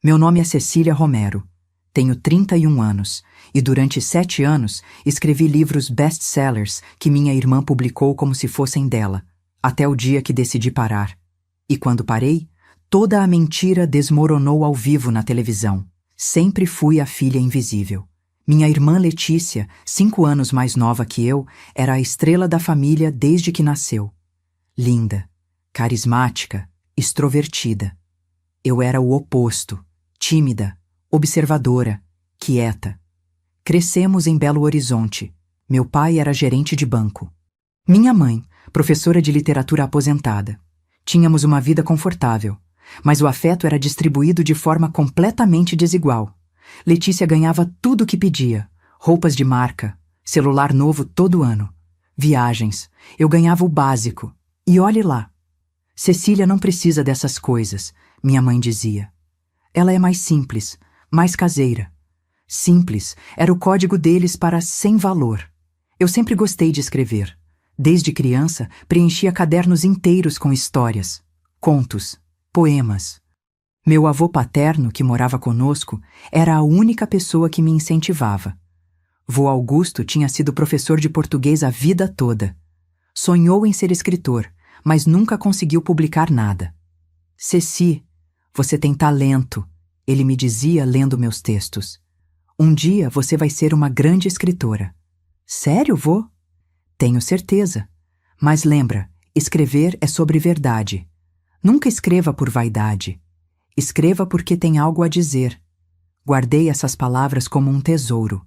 Meu nome é Cecília Romero. Tenho 31 anos e durante 7 anos escrevi livros best-sellers que minha irmã publicou como se fossem dela, até o dia que decidi parar. E quando parei, toda a mentira desmoronou ao vivo na televisão. Sempre fui a filha invisível. Minha irmã Letícia, 5 anos mais nova que eu, era a estrela da família desde que nasceu. Linda, carismática, extrovertida. Eu era o oposto, tímida, observadora, quieta. Crescemos em Belo Horizonte. Meu pai era gerente de banco. Minha mãe, professora de literatura aposentada. Tínhamos uma vida confortável, mas o afeto era distribuído de forma completamente desigual. Letícia ganhava tudo o que pedia: roupas de marca, celular novo todo ano, viagens. Eu ganhava o básico. E olhe lá. Cecília não precisa dessas coisas, minha mãe dizia. Ela é mais simples, mais caseira. Simples era o código deles para sem valor. Eu sempre gostei de escrever. Desde criança, preenchia cadernos inteiros com histórias, contos, poemas. Meu avô paterno, que morava conosco, era a única pessoa que me incentivava. Vô Augusto tinha sido professor de português a vida toda. Sonhou em ser escritor, mas nunca conseguiu publicar nada. Ceci, você tem talento, ele me dizia lendo meus textos. Um dia você vai ser uma grande escritora. Sério, vô? Tenho certeza. Mas lembra, escrever é sobre verdade. Nunca escreva por vaidade. Escreva porque tem algo a dizer. Guardei essas palavras como um tesouro.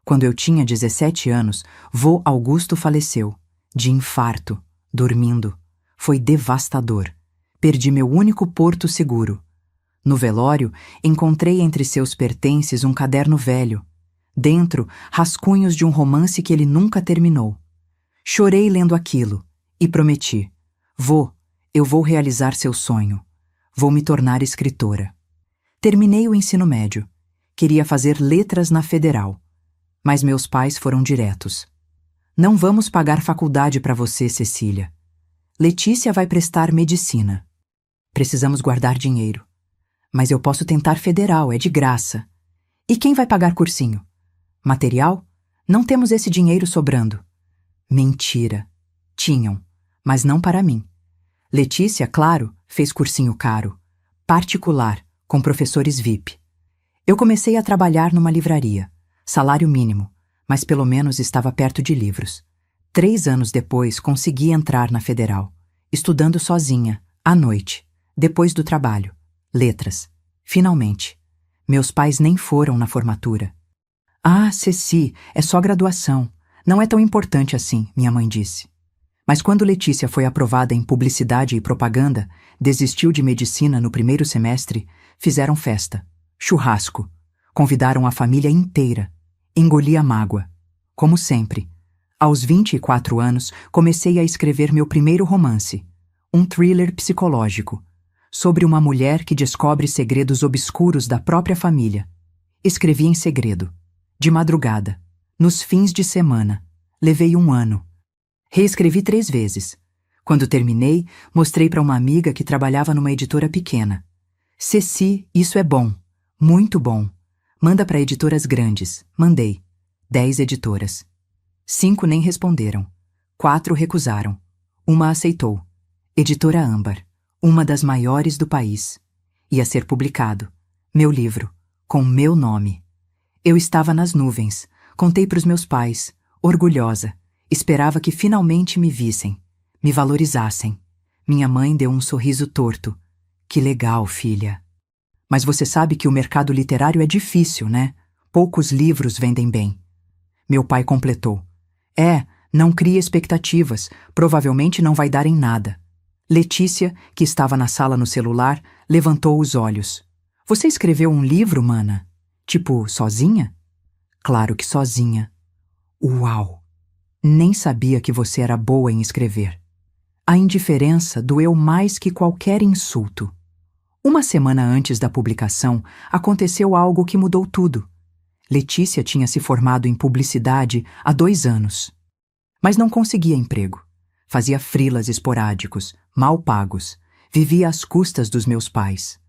Quando eu tinha 17 anos, vô Augusto faleceu, de infarto, dormindo. Foi devastador. Perdi meu único porto seguro. No velório, encontrei entre seus pertences um caderno velho. Dentro, rascunhos de um romance que ele nunca terminou. Chorei lendo aquilo e prometi: vô, eu vou realizar seu sonho. Vou me tornar escritora. Terminei o ensino médio. Queria fazer letras na Federal. Mas meus pais foram diretos. Não vamos pagar faculdade para você, Cecília. Letícia vai prestar medicina. Precisamos guardar dinheiro. Mas eu posso tentar Federal, é de graça. E quem vai pagar cursinho? Material? Não temos esse dinheiro sobrando. Mentira. Tinham, mas não para mim. Letícia, claro, fez cursinho caro, particular, com professores VIP. Eu comecei a trabalhar numa livraria, salário mínimo, mas pelo menos estava perto de livros. 3 anos depois, consegui entrar na Federal, estudando sozinha, à noite, depois do trabalho. Letras. Finalmente. Meus pais nem foram na formatura. Ah, Ceci, é só graduação. Não é tão importante assim, minha mãe disse. Mas quando Letícia foi aprovada em publicidade e propaganda, desistiu de medicina no primeiro semestre, fizeram festa, churrasco, convidaram a família inteira. Engoli a mágoa. Como sempre. Aos 24 anos, comecei a escrever meu primeiro romance, um thriller psicológico, sobre uma mulher que descobre segredos obscuros da própria família. Escrevi em segredo, de madrugada, nos fins de semana. Levei 1 ano. Reescrevi 3 vezes. Quando terminei, mostrei para uma amiga que trabalhava numa editora pequena. Ceci, isso é bom. Muito bom. Manda para editoras grandes. Mandei. 10 editoras. 5 nem responderam. 4 recusaram. Uma aceitou. Editora Âmbar. Uma das maiores do país. Ia ser publicado. Meu livro. Com meu nome. Eu estava nas nuvens. Contei para os meus pais. Orgulhosa. Esperava que finalmente me vissem. Me valorizassem. Minha mãe deu um sorriso torto. Que legal, filha. Mas você sabe que o mercado literário é difícil, né? Poucos livros vendem bem. Meu pai completou. Não crie expectativas. Provavelmente não vai dar em nada. Letícia, que estava na sala no celular, levantou os olhos. Você escreveu um livro, mana? Tipo, sozinha? Claro que sozinha. Uau! Nem sabia que você era boa em escrever. A indiferença doeu mais que qualquer insulto. Uma semana antes da publicação, aconteceu algo que mudou tudo. Letícia tinha se formado em publicidade há 2 anos. Mas não conseguia emprego. Fazia freelas esporádicos, mal pagos. Vivia às custas dos meus pais.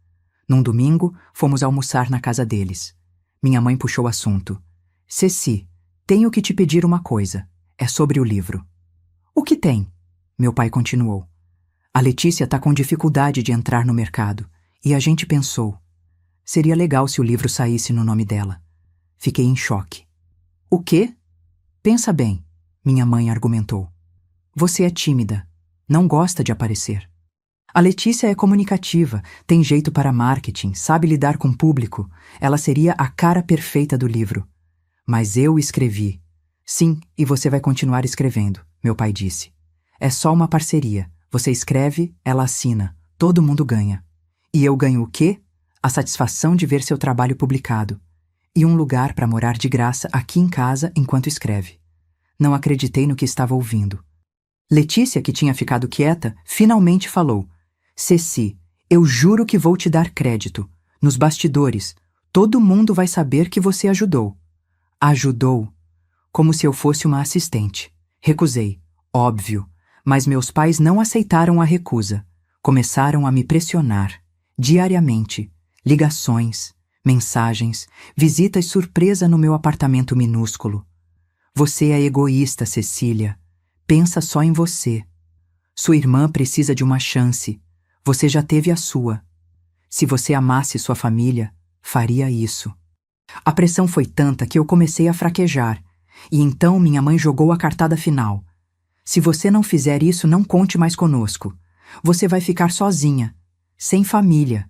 Num domingo, fomos almoçar na casa deles. Minha mãe puxou o assunto. Ceci, tenho que te pedir uma coisa. É sobre o livro. O que tem? Meu pai continuou. A Letícia tá com dificuldade de entrar no mercado. E a gente pensou. Seria legal se o livro saísse no nome dela. Fiquei em choque. O quê? Pensa bem, minha mãe argumentou. Você é tímida. Não gosta de aparecer. A Letícia é comunicativa, tem jeito para marketing, sabe lidar com o público. Ela seria a cara perfeita do livro. Mas eu escrevi. Sim, e você vai continuar escrevendo, meu pai disse. É só uma parceria. Você escreve, ela assina. Todo mundo ganha. E eu ganho o quê? A satisfação de ver seu trabalho publicado. E um lugar para morar de graça aqui em casa enquanto escreve. Não acreditei no que estava ouvindo. Letícia, que tinha ficado quieta, finalmente falou. Ceci, eu juro que vou te dar crédito. Nos bastidores, todo mundo vai saber que você ajudou. Ajudou? Como se eu fosse uma assistente. Recusei, óbvio, mas meus pais não aceitaram a recusa. Começaram a me pressionar, diariamente, ligações, mensagens, visitas surpresa no meu apartamento minúsculo. Você é egoísta, Cecília. Pensa só em você. Sua irmã precisa de uma chance. Você já teve a sua. Se você amasse sua família, faria isso. A pressão foi tanta que eu comecei a fraquejar, e então minha mãe jogou a cartada final. Se você não fizer isso, não conte mais conosco. Você vai ficar sozinha, sem família.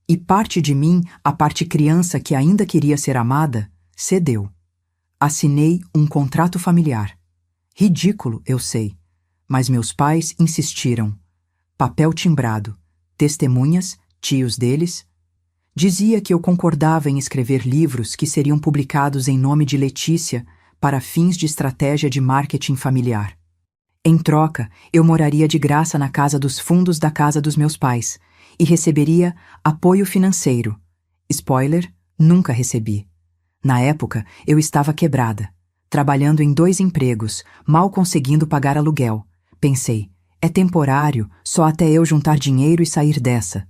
E parte de mim, a parte criança que ainda queria ser amada, cedeu. Assinei um contrato familiar. Ridículo, eu sei, mas meus pais insistiram. Papel timbrado, testemunhas, tios deles. Dizia que eu concordava em escrever livros que seriam publicados em nome de Letícia para fins de estratégia de marketing familiar. Em troca, eu moraria de graça na casa dos fundos da casa dos meus pais e receberia apoio financeiro. Spoiler, nunca recebi. Na época, eu estava quebrada, trabalhando em 2 empregos, mal conseguindo pagar aluguel. Pensei, é temporário, só até eu juntar dinheiro e sair dessa.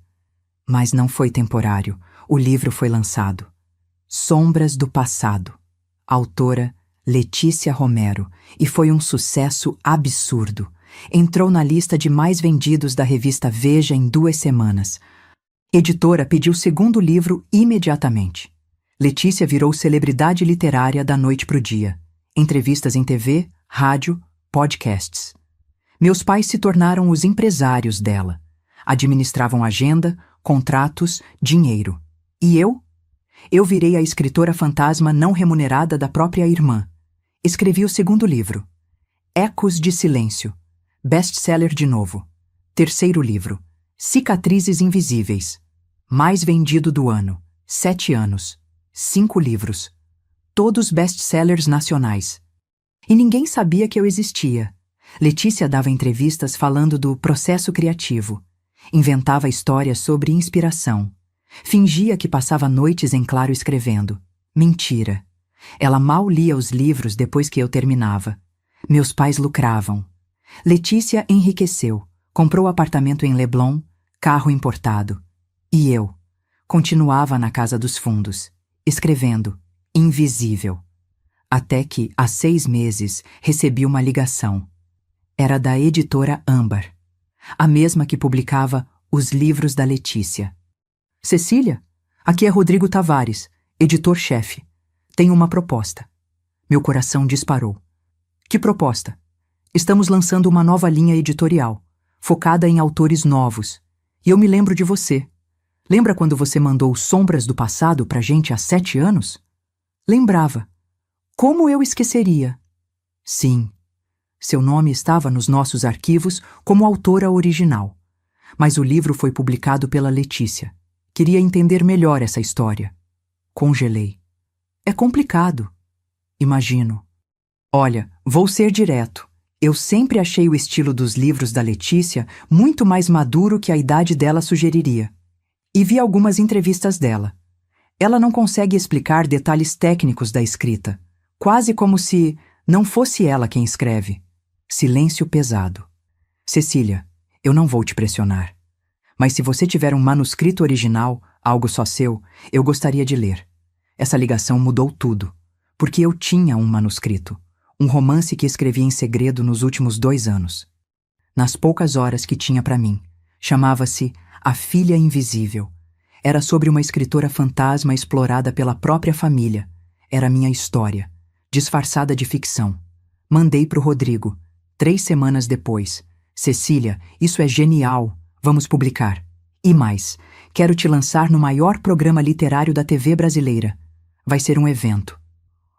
Mas não foi temporário. O livro foi lançado. Sombras do Passado. Autora Letícia Romero. E foi um sucesso absurdo. Entrou na lista de mais vendidos da revista Veja em 2 semanas. Editora pediu o 2º livro imediatamente. Letícia virou celebridade literária da noite pro dia. Entrevistas em TV, rádio, podcasts. Meus pais se tornaram os empresários dela. Administravam agenda, contratos, dinheiro. E eu? Eu virei a escritora fantasma não remunerada da própria irmã. Escrevi o 2º livro. Ecos de Silêncio. Best-seller de novo. 3º livro. Cicatrizes Invisíveis. Mais vendido do ano. 7 anos. 5 livros. Todos best-sellers nacionais. E ninguém sabia que eu existia. Letícia dava entrevistas falando do processo criativo. Inventava histórias sobre inspiração. Fingia que passava noites em claro escrevendo. Mentira. Ela mal lia os livros depois que eu terminava. Meus pais lucravam. Letícia enriqueceu. Comprou apartamento em Leblon, carro importado. E eu continuava na casa dos fundos, escrevendo, invisível. Até que, há 6 meses, recebi uma ligação. Era da editora Âmbar, a mesma que publicava os livros da Letícia. Cecília, aqui é Rodrigo Tavares, editor-chefe. Tenho uma proposta. Meu coração disparou. Que proposta? Estamos lançando uma nova linha editorial, focada em autores novos. E eu me lembro de você. Lembra quando você mandou Sombras do Passado pra gente há 7 anos? Lembrava. Como eu esqueceria? Sim. Seu nome estava nos nossos arquivos como autora original. Mas o livro foi publicado pela Letícia. Queria entender melhor essa história. Congelei. É complicado. Imagino. Olha, vou ser direto. Eu sempre achei o estilo dos livros da Letícia muito mais maduro que a idade dela sugeriria. E vi algumas entrevistas dela. Ela não consegue explicar detalhes técnicos da escrita, quase como se não fosse ela quem escreve. Silêncio pesado. Cecília, eu não vou te pressionar. Mas se você tiver um manuscrito original, algo só seu, eu gostaria de ler. Essa ligação mudou tudo, porque eu tinha um manuscrito, um romance que escrevi em segredo nos últimos 2 anos. Nas poucas horas que tinha para mim, chamava-se A Filha Invisível. Era sobre uma escritora fantasma explorada pela própria família. Era minha história, disfarçada de ficção. Mandei pro Rodrigo. 3 semanas depois. Cecília, isso é genial. Vamos publicar. E mais, quero te lançar no maior programa literário da TV brasileira. Vai ser um evento.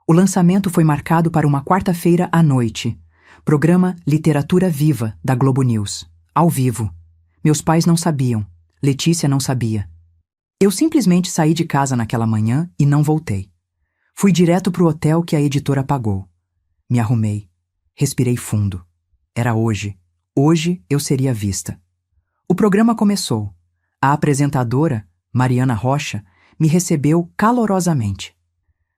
O lançamento foi marcado para uma quarta-feira à noite. Programa Literatura Viva, da Globo News. Ao vivo. Meus pais não sabiam. Letícia não sabia. Eu simplesmente saí de casa naquela manhã e não voltei. Fui direto pro hotel que a editora pagou. Me arrumei. Respirei fundo. Era hoje. Hoje eu seria vista. O programa começou. A apresentadora, Mariana Rocha, me recebeu calorosamente.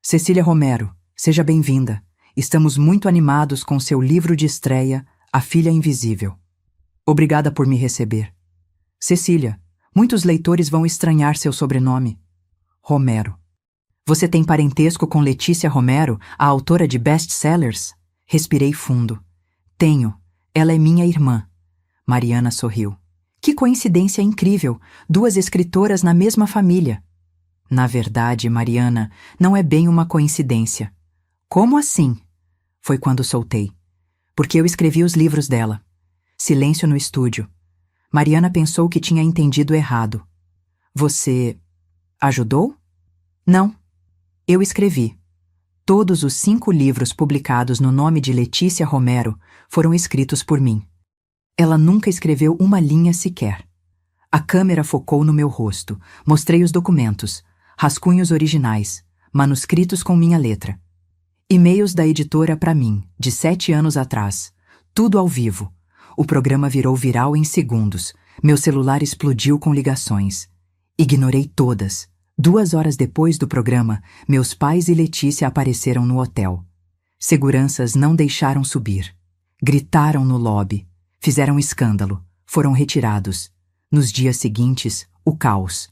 Cecília Romero, seja bem-vinda. Estamos muito animados com seu livro de estreia, A Filha Invisível. Obrigada por me receber. Cecília, muitos leitores vão estranhar seu sobrenome. Romero. Você tem parentesco com Letícia Romero, a autora de best-sellers? Respirei fundo. Tenho. Ela é minha irmã. Mariana sorriu. Que coincidência incrível! 2 escritoras na mesma família. Na verdade, Mariana, não é bem uma coincidência. Como assim? Foi quando soltei. Porque eu escrevi os livros dela. Silêncio no estúdio. Mariana pensou que tinha entendido errado. Você ajudou? Não. Eu escrevi. Todos os 5 livros publicados no nome de Letícia Romero foram escritos por mim. Ela nunca escreveu uma linha sequer. A câmera focou no meu rosto. Mostrei os documentos, rascunhos originais, manuscritos com minha letra. E-mails da editora para mim, de 7 anos atrás. Tudo ao vivo. O programa virou viral em segundos. Meu celular explodiu com ligações. Ignorei todas. 2 horas depois do programa, meus pais e Letícia apareceram no hotel. Seguranças não deixaram subir. Gritaram no lobby. Fizeram escândalo. Foram retirados. Nos dias seguintes, o caos.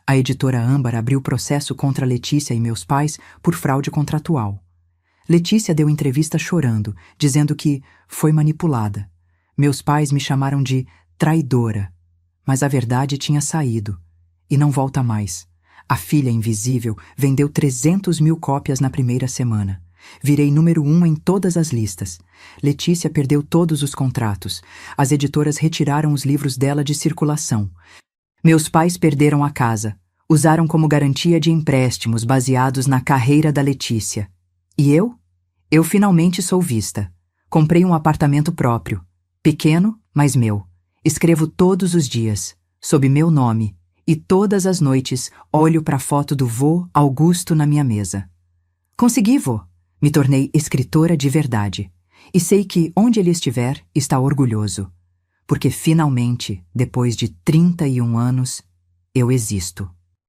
A editora Âmbar abriu processo contra Letícia e meus pais por fraude contratual. Letícia deu entrevista chorando, dizendo que foi manipulada. Meus pais me chamaram de traidora. Mas a verdade tinha saído. E não volta mais. A Filha Invisível vendeu 300 mil cópias na primeira semana. Virei número 1 em todas as listas. Letícia perdeu todos os contratos. As editoras retiraram os livros dela de circulação. Meus pais perderam a casa. Usaram como garantia de empréstimos baseados na carreira da Letícia. E eu? Eu finalmente sou vista. Comprei um apartamento próprio. Pequeno, mas meu. Escrevo todos os dias, sob meu nome. E todas as noites olho para a foto do vô Augusto na minha mesa. Consegui, vô. Me tornei escritora de verdade. E sei que, onde ele estiver, está orgulhoso. Porque finalmente, depois de 31 anos, eu existo.